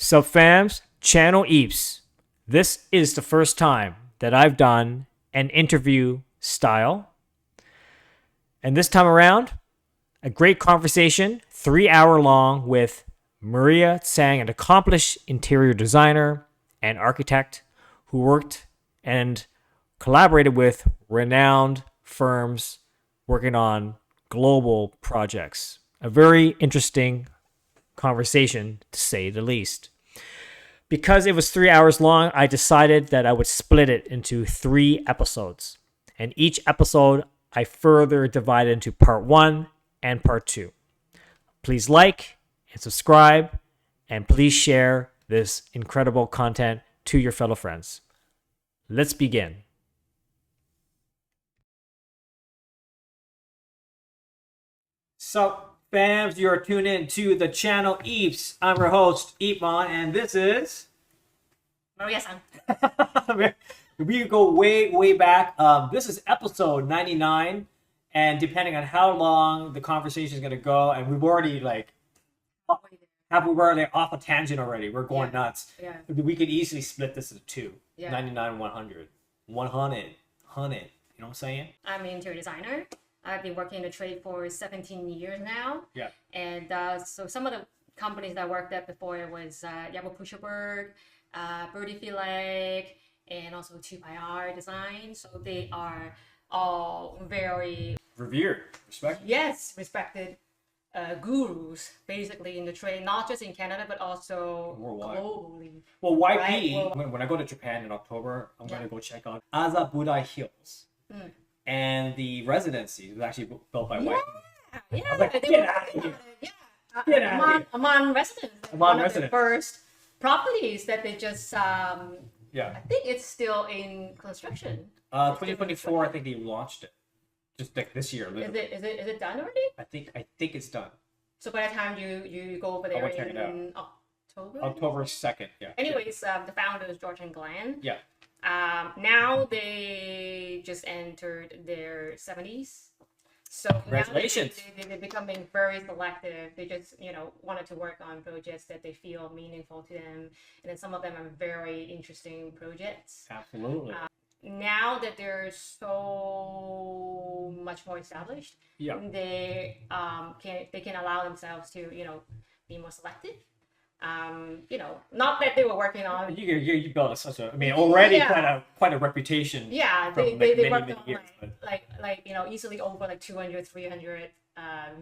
Sup fams, channel Eps. This is the first time that I've done an interview style. And this time around, a great conversation, 3 hour long with Maria Tsang, an accomplished interior designer and architect who worked and collaborated with renowned firms working on global projects. A very interesting conversation, to say the least. Because it was 3 hours long, I decided that I would split it into 3 episodes. And each episode, I further divided into part 1 and part 2. Please like and subscribe, and please share this incredible content to your fellow friends. Let's begin. So, fams, you are tuned in to the channel Eps. I'm your host, EEPMON, and this is... Maria-san. We go way back. This is episode 99, and depending on how long the conversation is going to go, and we've already we're off a tangent already. We're going nuts. Yeah. We could easily split this into two. Yeah. 99, 100. 100. 100. You know what I'm saying? I'm an interior designer. I've been working in the trade for 17 years now. Yeah. And so some of the companies that I worked at before was Pusherberg, Birdie Felix, and also 2 Design. So they are all very revered, respected. Yes, respected gurus, basically in the trade, not just in Canada but also worldwide. Globally. Well, YP. Right? When I go to Japan in October, I'm going to go check out Azaburai Hills. And the residency was actually built by YP. Yeah, I was like, they get were out of talking here. about it. Yeah. Get out of here. Among residents. Among one residents. of the first properties that they just I Yeah. think it's still in construction. 2024, I think they launched it. Just like this year. Is Literally. it done already? I think it's done. So by the time you go over there will check it out. in October. October 2nd. Yeah. Anyways, the founders George and Glenn. Yeah. Now they just entered their 70s. So Congratulations. now they're becoming very selective. They just, wanted to work on projects that they feel meaningful to them. And then some of them are very interesting projects. Absolutely. Now that they're so much more established, Yeah. they can allow themselves to, be more selective. Not that they were working on. You built such a, already Yeah. quite a reputation. Yeah, from they worked many on years, easily over 200, 300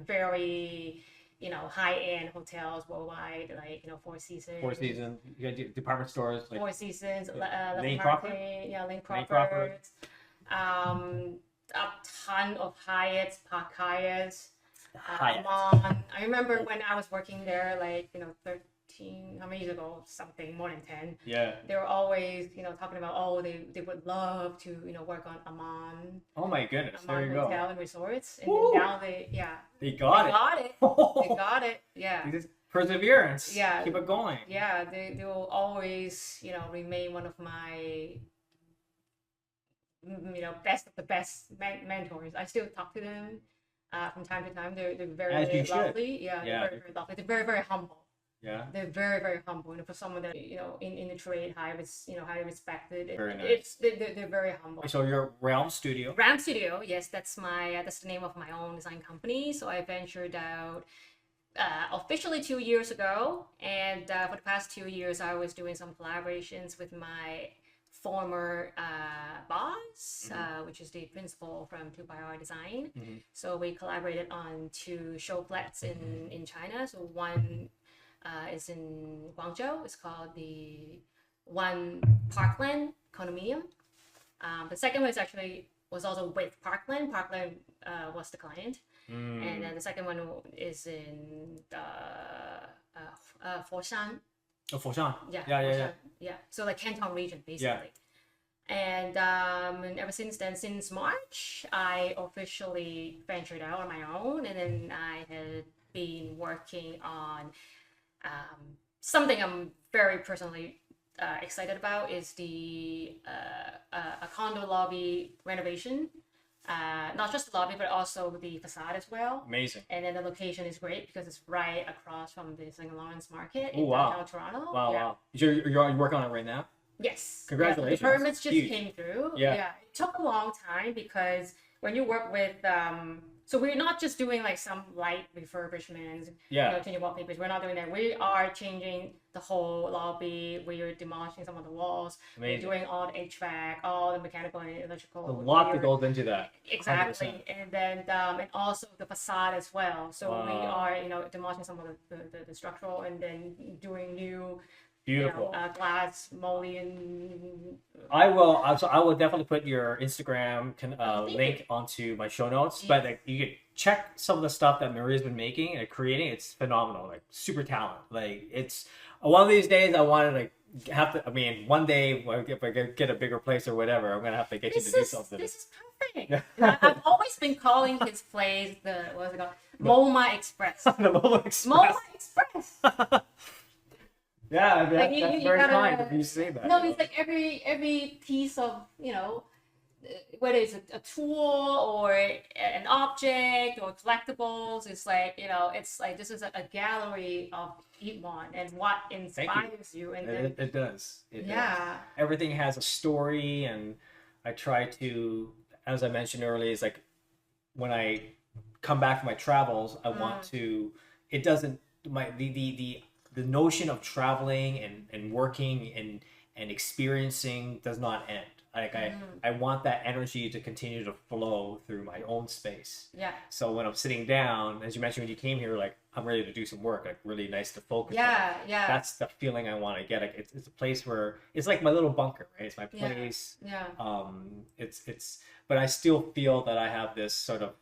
very high-end hotels worldwide, Four Seasons. Four Seasons. You got department stores like Four Seasons, Lane Crawford. Lane Crawford. Crawford. A ton of Hyatts, Park Hyatts. Hyatt. I remember when I was working there, 13, how many years ago? Something more than 10. Yeah. They were always, talking about, they would love to, work on Amman. Oh my goodness! There Amman you go. Hotel and Resorts, and Woo! now They they got got it. Yeah. Just perseverance. Yeah. Keep it going. Yeah, they will always, remain one of my, best of the best mentors. I still talk to them from time to time. They're very, As you very lovely. should. Yeah, Yeah. they're very, very lovely. They're very, very humble. Yeah. They're very, very humble. And for someone that, in the trade, highly respected. Very nice. They're very humble. So your Realm Studio. Ram Studio, yes, that's the name of my own design company. So I ventured out officially 2 years ago, and for the past 2 years, I was doing some collaborations with my former boss, which is the principal from 2 Design. So we collaborated on 2 showplats in China. So one is in Guangzhou. It's called the One Parkland condominium. The second one was also with Parkland. Parkland was the client. And then the second one is in Foshan. Oh, Foshan. Yeah. Yeah. Foshan. Yeah. So Canton region, basically. And ever since then, since March, I officially ventured out on my own. And then I had been working on something I'm very personally excited about is a condo lobby renovation not just the lobby, but also the facade as well. Amazing. And then the location is great because it's right across from the St. Lawrence Market Oh, in wow. downtown Toronto. Wow, Yeah. wow. You're working on it right now? Yes. Congratulations. Yeah, the permits just Huge. came through. Yeah. It took a long time because when you work with, so we're not just doing like some light refurbishments, changing wallpapers. We're not doing that. We are changing the whole lobby. We are demolishing some of the walls. Amazing. We're doing all the HVAC, all the mechanical and electrical. A lot that goes into that. Exactly. 100%. And then, and also the facade as well. So we are, demolishing some of the structural and then doing new, Beautiful. glass, mullion. I will definitely put your Instagram link onto my show notes. But like, you could check some of the stuff that Maria's been making and creating. It's phenomenal. Like super talent. Like it's one of these days I wanted to have to. I mean, one day if I get a bigger place or whatever, I'm gonna have to get you to do something. This is perfect. I've always been calling his place what's it called? MoMA Express. The MoMA Express. MoMA Express. Yeah, Like that's very kind of you to say that. No, it's like every piece of, whether it's a tool or an object or collectibles, it's like, it's like this is a gallery of EEPMON and what inspires you. And then, it does. It yeah. does. Everything has a story, and I try to, as I mentioned earlier, it's like when I come back from my travels, I want to, it doesn't, the notion of traveling and working and experiencing does not end. Like I want that energy to continue to flow through my own space. Yeah. So when I'm sitting down, as you mentioned when you came here, like I'm ready to do some work, like really nice to focus. Yeah, yeah. That's the feeling I want to get. Like it's a place where it's like my little bunker, right? It's my place. Yeah. But I still feel that I have this sort of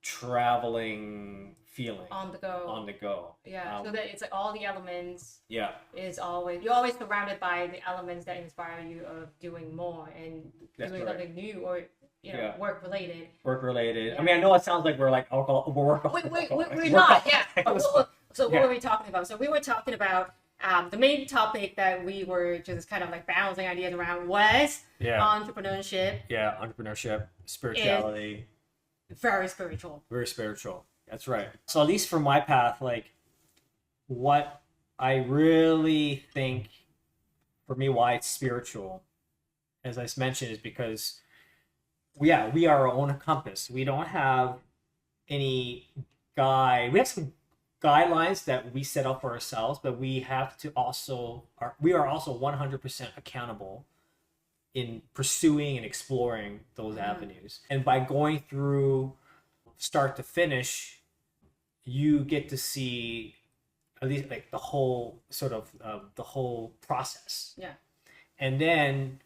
traveling feeling on the go. Yeah. So that it's like all the elements. Yeah. You're always surrounded by the elements that inspire you of doing more and doing something new or work related. Yeah. I mean, I know it sounds like we're like alcohol. We're not. Yeah. So what were we talking about? So we were talking about the main topic that we were just kind of like bouncing ideas around was entrepreneurship. Yeah, entrepreneurship, spirituality. Very spiritual. Very spiritual. That's right. So at least for my path, like what I really think for me, why it's spiritual, as I mentioned, is because we are our own compass. We don't have any we have some guidelines that we set up for ourselves, but we have to we are also 100% accountable in pursuing and exploring those avenues. And by going through start to finish, you get to see at least like the whole sort of the whole process. Yeah. And then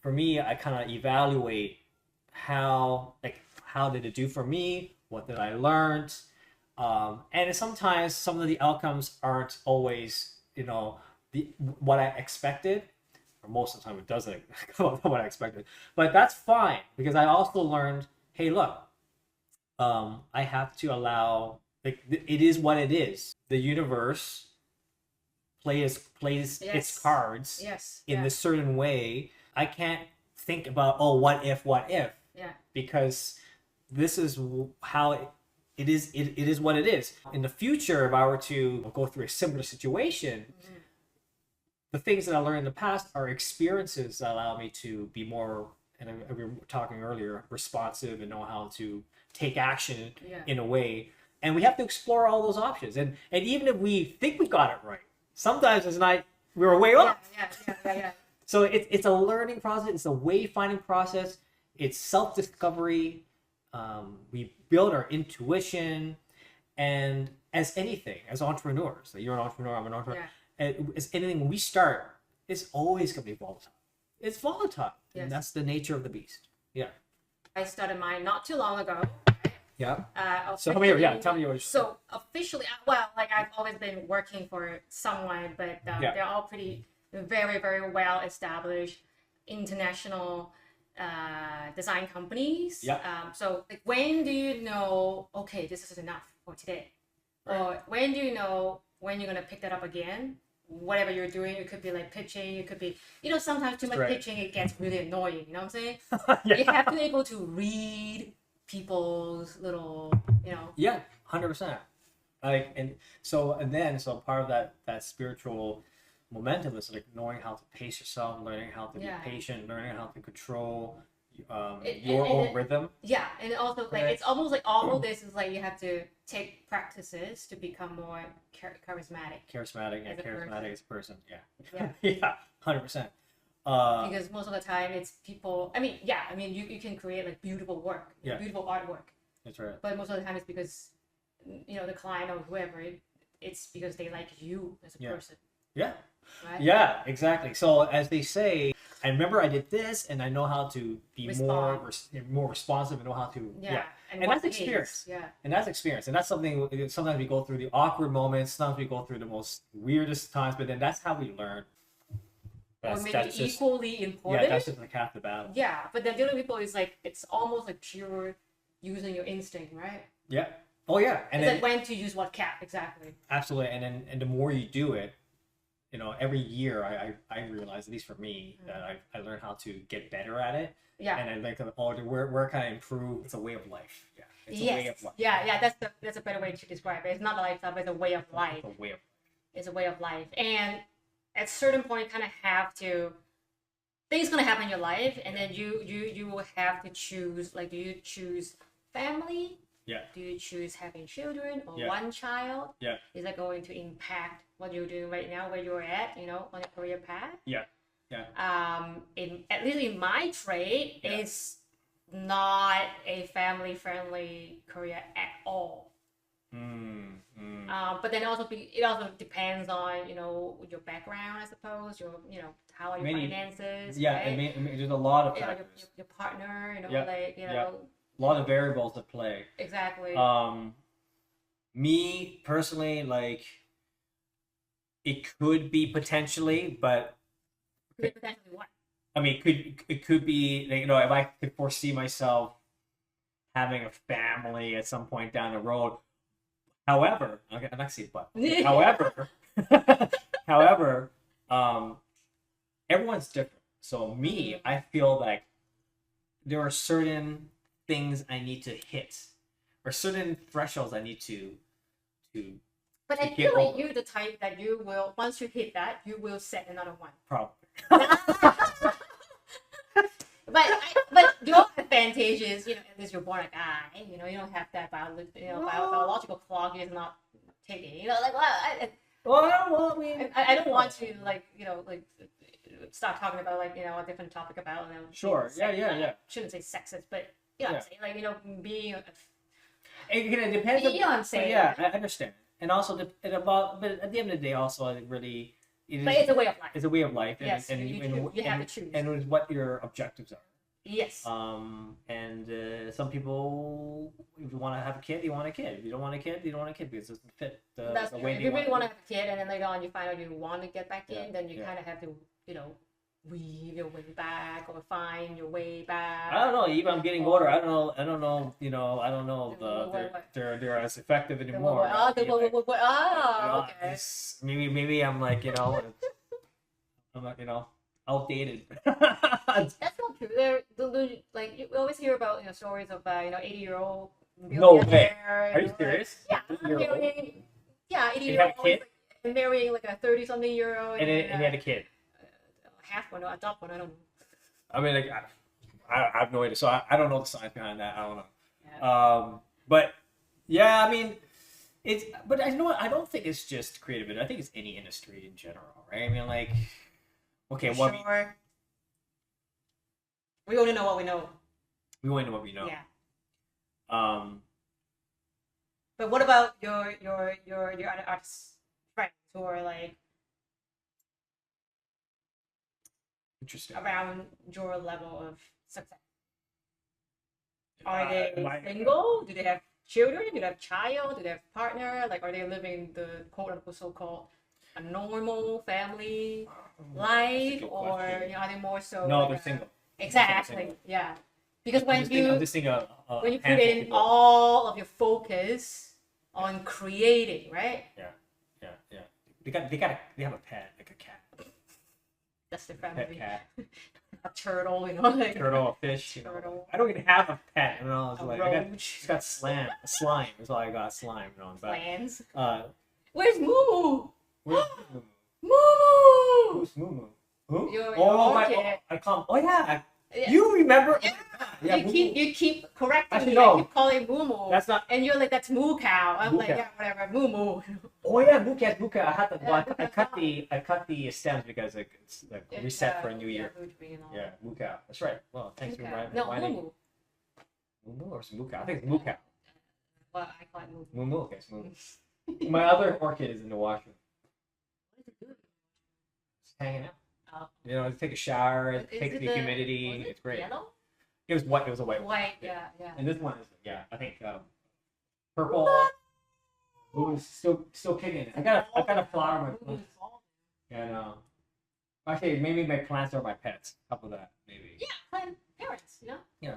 for me, I kind of evaluate how did it do for me? What did I learn? And sometimes some of the outcomes aren't always, what I expected. Or most of the time it doesn't come out what I expected. But that's fine, because I also learned, hey, look, I have to allow, like, it is what it is. The universe plays its cards in this certain way. I can't think about, what if? Yeah. Because this is how it is. It is what it is. In the future, if I were to go through a similar situation, the things that I learned in the past are experiences that allow me to be more, and we were talking earlier, responsive and know how to take action in a way. And we have to explore all those options. And even if we think we got it right, sometimes it's not, we're way off. Yeah. So it's a learning process. It's a wayfinding process. It's self-discovery. We build our intuition. And as anything, as entrepreneurs, you're an entrepreneur, I'm an entrepreneur. As anything, when we start, it's always going to be volatile. It's volatile. Yes. And that's the nature of the beast. Yeah. I started mine not too long ago. Yeah. So tell me what. So officially, I've always been working for someone, but they're all very, very well established international design companies. Yeah. So like, when do you know, okay, this is enough for today? Right. Or when do you know when you're gonna pick that up again? whatever you're doing. It could be like pitching. It could be, sometimes too much right. pitching, it gets really annoying. You know what I'm saying? Yeah. You have to be able to read people's little, Yeah, 100%. So part of that spiritual momentum is like knowing how to pace yourself, learning how to be patient, learning how to control your own rhythm. Yeah, and also like it's almost like all of this is like you have to take practices to become more charismatic. Charismatic as a person. Yeah. Yeah. Yeah, 100%. Because most of the time it's people. I mean, you can create like beautiful work, beautiful artwork. That's right. But most of the time it's because the client or whoever it's because they like you as a person. Yeah. Right? Yeah, exactly. So as they say, I remember I did this, and I know how to be more responsive, and know how to and that's experience. Yeah, and that's experience, and that's something. Sometimes we go through the awkward moments. Sometimes we go through the most weirdest times, but then that's how we learn. Or maybe equally important. Yeah, that's just like half the battle. Yeah, but then dealing with people is like it's almost like pure using your instinct, right? Yeah. Oh yeah, and then when to use what cap exactly. Absolutely, and the more you do it, every year I realize, at least for me, that I learn how to get better at it. Yeah. And I like, where can I improve? It's a way of life. Yeah. It's a way of life. Yeah. That's a better way to describe it. It's not a lifestyle, but it's a way of life. It's a way of life. It's a way of life, and at a certain point, you kind of have to. Things gonna happen in your life, and then you will have to choose. Like, do you choose family? Yeah. Do you choose having children or Yeah. one child? Yeah. Is that going to impact what you're doing right now, where you're at, on your career path? Yeah. Yeah. At least in my trade, it's not a family-friendly career at all. But then it also depends on your background, I suppose. How are your finances? Yeah, right? there's a lot of factors. Your partner, A lot of variables at play. Exactly. Me personally, like, it could be potentially, but potentially what? I mean, it could be, like, if I could foresee myself having a family at some point down the road. However, okay, I'm not saying but. However, everyone's different. So me, I feel like there are certain things I need to hit, or certain thresholds I need to. But I feel like you're the type that you will, once you hit that, you will set another one. Probably. But your advantage is, at least you're born a guy. You don't have that biological clock is not ticking. Like Well, I mean, I don't want to start talking about a different topic about Sure. Yeah. Shouldn't say sexist, but I'm saying being. It depends. You know what I'm saying? Yeah, I understand. And also, but at the end of the day, also, it really. But it's a way of life. It's a way of life. Yes, you have to choose. And it's what your objectives are. Yes. And some people, if you want to have a kid, you want a kid. If you don't want a kid, you don't want a kid because it doesn't fit the way if you really want to have a kid, and then later on you find out you want to get back in, then you kind of have to, weave your way back or find your way back. I don't know. Even I'm getting older. I don't know. I don't know if they're as effective anymore. Okay. Maybe I'm like, I'm like, outdated. That's not true. They're like you always hear about stories of 80-year-old. No way. Are you serious? Yeah, 80-year-old marrying like a 30-something-year-old. And he had a kid. Half one or adopt one, I don't know. I mean, like, I have no idea. So I don't know the science behind that. I don't know. Yeah. But yeah, I mean, but I know what, I don't think it's just creative. I think it's any industry in general, right? I mean, like, okay, sure. We only know what we know. We only know what we know. Yeah. But what about your other artist friends who are like interesting around your level of success? Are they single? Do they have children? Do they have child? Do they have partner? Like, are they living the quote-unquote so-called a normal family life, or are they more so? No, they're single. Exactly. Single. Yeah. Because when you when you put in all of your focus on creating, right? Yeah. they have a pet, like a cat. That's the Pet family. cat. A turtle, you know, like Turtle, a fish. You know. turtle. I don't even have a pet. You know, it's A like roach. it's got slime. That's all I got. Slime. You know, but Plans. uh, Where's Moo? where's Moo! who's Moo? Who? Your my! orchid. I call. Oh yeah. Yeah. You remember? Yeah. Yeah. You keep correcting Actually, me. no. I keep calling Moo Moo. That's not. And you're like, that's Moo Cow. I'm Moo like, cow. yeah, whatever, Moo Moo. Oh yeah, Moo cat. I had to. Well, Yeah, I cut the stems because it's like reset for a new year. Yeah, Moo cow. That's right. Well, thanks for reminding. No, Moo Moo. Moo Moo or it's Moo cow? I think it's Moo cow. Well, I call it Moo Moo. Moo Moo. Okay, it's Moo Moo. My other orchid is in the washroom. What is it doing? It's hanging out. Oh. You know, take a shower, Is take it the humidity. It's great. Yellow? It was white. It was a white one. White, yeah. And this one is I think purple. Ooh, it's still kicking. I got a flower. And actually, maybe my plants are my pets. How about that? Maybe. Yeah, plant parents, you know? Yeah.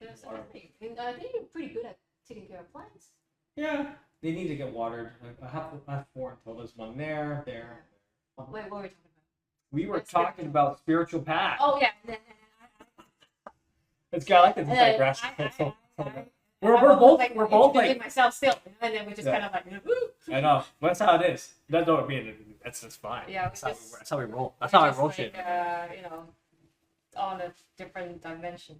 Yes, I think. And I think you're pretty good at taking care of plants. Yeah. They need to get watered. I have 4 until there's one there. Wait, what were we talking about? We were talking about spiritual path. Oh, yeah. It's got like the digress. We're both like myself still, and then we just kind of like. Woo. I know. That's how it is. That's what I mean. That's fine. Yeah, that's how we roll. That's how I roll shit. You know, on a different dimension.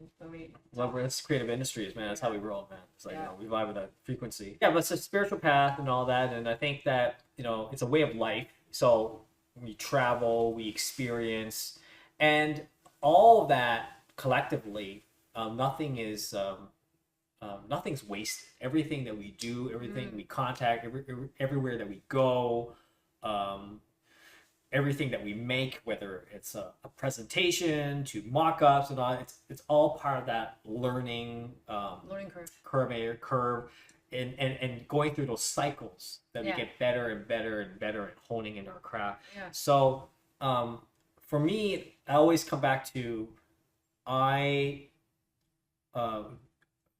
Well, it's creative industries, man. That's how we roll, man. It's like Yeah. we vibe with that frequency. Yeah, but it's a spiritual path and all that, and I think that it's a way of life. So we travel, we experience, and all of that collectively, nothing's wasted. Everything that we do, everything we contact, everywhere that we go, everything that we make, whether it's a presentation to mock-ups and all, it's all part of that learning curve and going through those cycles that we get better and better and better at honing in our craft. Yeah. So for me, I always come back to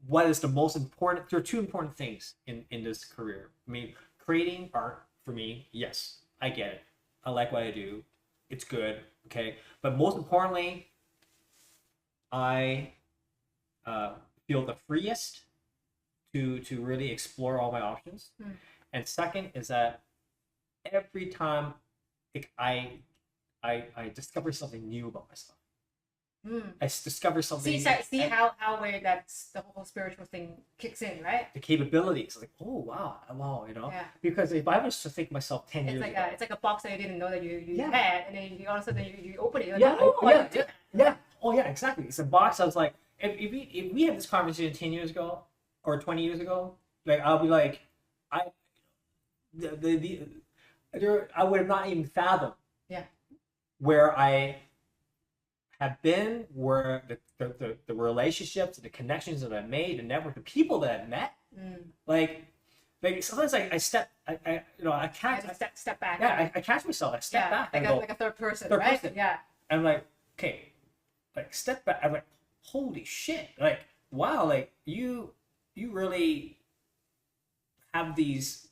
what is the most important. There are 2 important things in this career. I mean, creating art for me, yes, I get it. I like what I do. It's good, okay? But most importantly, I feel the freest to really explore all my options. And second is that every time I discover something new about myself. I discover something. See how weird that's the whole spiritual thing kicks in, right? The capabilities, like, oh wow, Yeah. Because if I was to think myself 10 years ago, it's like a box that you didn't know that you had, and then all of a sudden you open it. You're yeah, oh yeah, exactly. It's a box. I was like, if we had this conversation 10 years ago or 20 years ago, like I'll be like, I would have not even fathomed where I have been, where the relationships, the connections that I've made, the network, the people that I've met, like sometimes I step back. Yeah, I catch myself. I step back. Like a third person, right? Yeah. I'm like, okay, like step back. I'm like, holy shit! Like, wow! Like you really have these.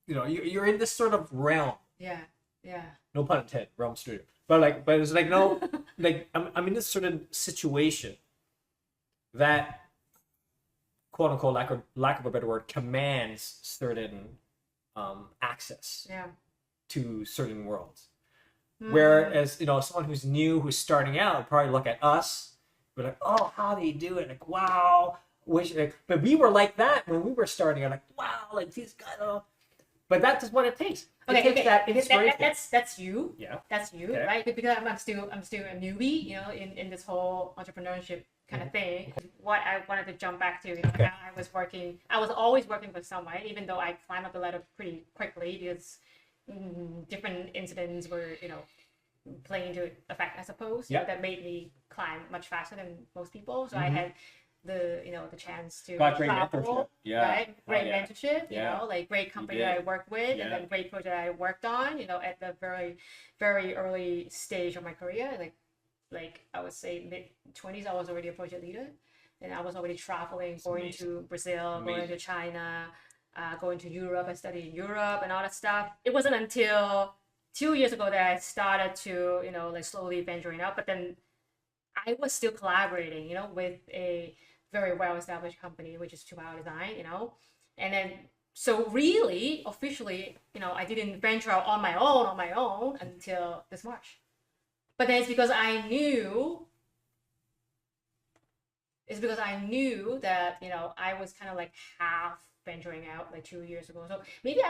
You're in this sort of realm. Yeah. No pun intended. Realm studio. But it's like no, like I'm in this sort of situation that, quote unquote, lack of a better word, commands certain access to certain worlds. Whereas someone who's new, who's starting out, would probably look at us, be like, oh, how do you do it? Like, wow. But we were like that when we were starting out. Like, wow, like these guys. But that's what it takes. It takes that inspiration. That's you. Yeah. That's you, right? Because I'm still a newbie, in this whole entrepreneurship kind of thing. What I wanted to jump back to, I was always working with someone, even though I climbed up the ladder pretty quickly because different incidents were, playing into effect, I suppose. That made me climb much faster than most people. So I had the chance to got great travel, mentorship. right? Great mentorship, like great company that I worked with, and then great project I worked on, at the very, very early stage of my career, like I would say mid-20s, I was already a project leader, and I was already traveling, going to Brazil, going to China, going to Europe. I studied in Europe and all that stuff. It wasn't until 2 years ago that I started to, like slowly venturing out. But then I was still collaborating, with a very well-established company, which is 2 Hour Design, and then so really officially, I didn't venture out on my own until this March. But then it's because I knew that, I was kind of like half venturing out like 2 years ago. So maybe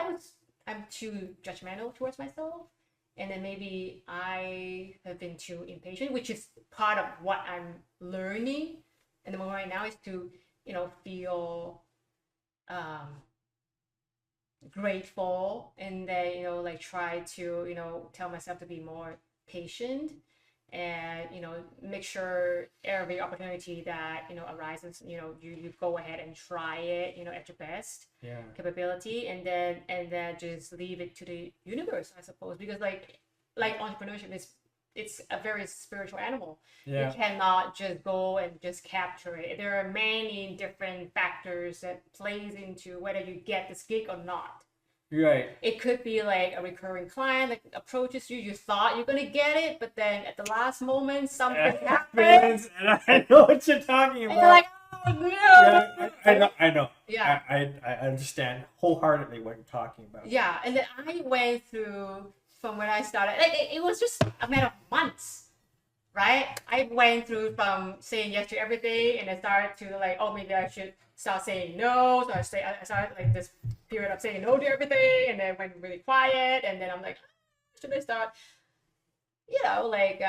I'm too judgmental towards myself. And then maybe I have been too impatient, which is part of what I'm learning in the moment right now, is to, feel grateful, and then, like try to, tell myself to be more patient, and, make sure every opportunity that, arises, you go ahead and try it, at your best capability, and then just leave it to the universe, I suppose, because like entrepreneurship it's a very spiritual animal. You cannot just go and just capture it. There are many different factors that plays into whether you get this gig or not. Right. It could be like a recurring client that approaches you. You thought you're gonna get it, but then at the last moment something happens. And I know what you're talking about. And you're like, oh no. Yeah, I know. Yeah. I understand wholeheartedly what you're talking about. Yeah, and then I went through, from when I started, like it was just a matter of months, right? I went through from saying yes to everything, and I started to like, oh, maybe I should start saying no. So I started like this period of saying no to everything, and then went really quiet, and then I'm like, should I start, like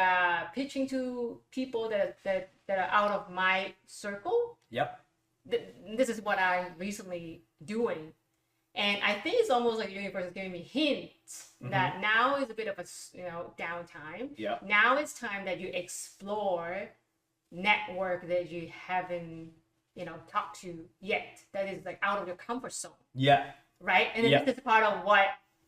pitching to people that are out of my circle? Yep. This is what I'm recently doing. And I think it's almost like the universe is giving me hints that now is a bit of a downtime. Yeah. Now it's time that you explore network that you haven't talked to yet. That is like out of your comfort zone. Yeah. Right. And then this is part of what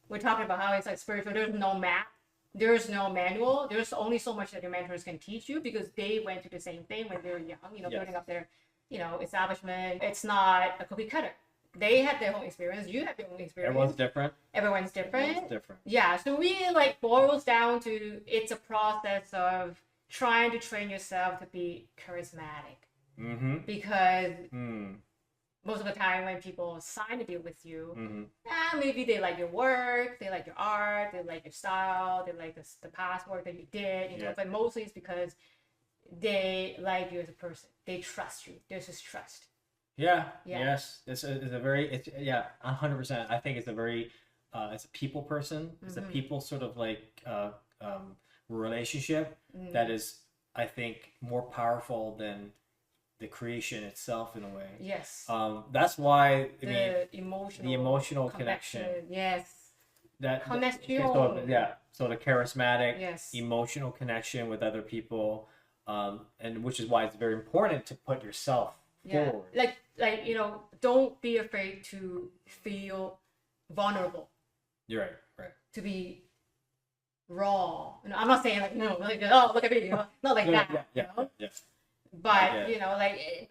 we're talking about, how it's like spiritual. There's no map. There's no manual. There's only so much that your mentors can teach you, because they went through the same thing when they were young. Building up their establishment. It's not a cookie cutter. They had their own experience. You have your own experience. Everyone's different. Yeah. So really, like, boils down to, it's a process of trying to train yourself to be charismatic. Because most of the time when people sign a deal with you, maybe they like your work, they like your art, they like your style, they like the past work that you did. But mostly it's because they like you as a person. They trust you. There's this trust. Yeah. Yes. It's a very 100%. I think it's a very it's a people person. It's a people sort of like relationship that is, I think, more powerful than the creation itself in a way. Yes. That's why the emotional connection. Yes. That connection. So the charismatic, yes, emotional connection with other people, and which is why it's very important to put yourself forward. Like don't be afraid to feel vulnerable. You're right. Right. To be raw. I'm not saying like oh, look at me, not like that. Yeah. But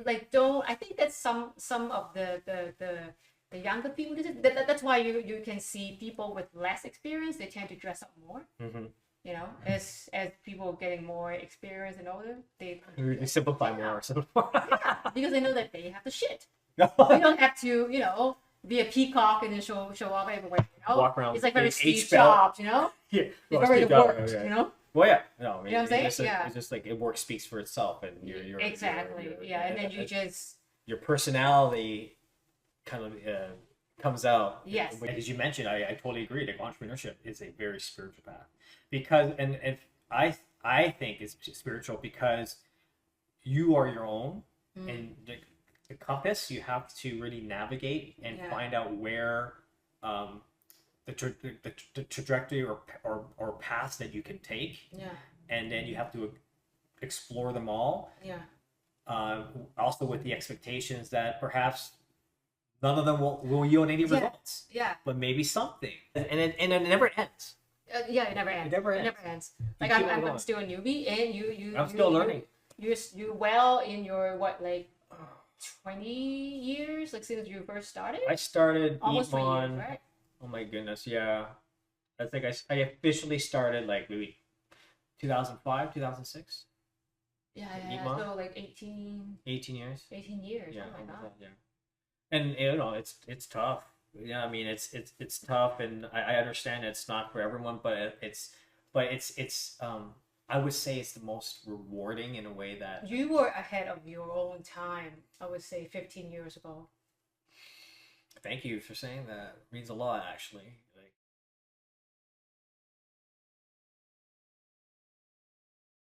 like don't. I think that some of the younger people, that's why you can see people with less experience, they tend to dress up more. As people getting more experience and older, they simplify more. Because they know that they have the shit. You don't have to be a peacock and then show off everywhere. Walk around. It's like very Steve Jobs, Yeah. It's very the works, Well, yeah. No, I mean, you know what I'm saying? It's just like, it work speaks for itself, and you're exactly. And then you just, your personality kind of comes out. Yes. As you mentioned, I totally agree. Like, entrepreneurship is a very spiritual path, because and I think it's spiritual because you are your own, and the compass you have to really navigate and find out where the trajectory or paths that you can take, and then you have to explore them all, also with the expectations that perhaps none of them will yield any results, but maybe something, and it never ends. It never ends. Like I'm still a newbie, and you I'm still learning. You well in your 20 years, like since you first started? I started Almost 20 years, EEPMON. right? Oh my goodness, yeah. I think I officially started like maybe 2005, 2006. Yeah, EEPMON. so like 18, 18 years. 18 years. Yeah, Oh my almost God. that, yeah. And it's tough. Yeah, I mean it's tough, and I understand it's not for everyone, but it's I would say it's the most rewarding in a way that. You were ahead of your own time, I would say 15 years ago. Thank you for saying that. It means a lot, actually. Like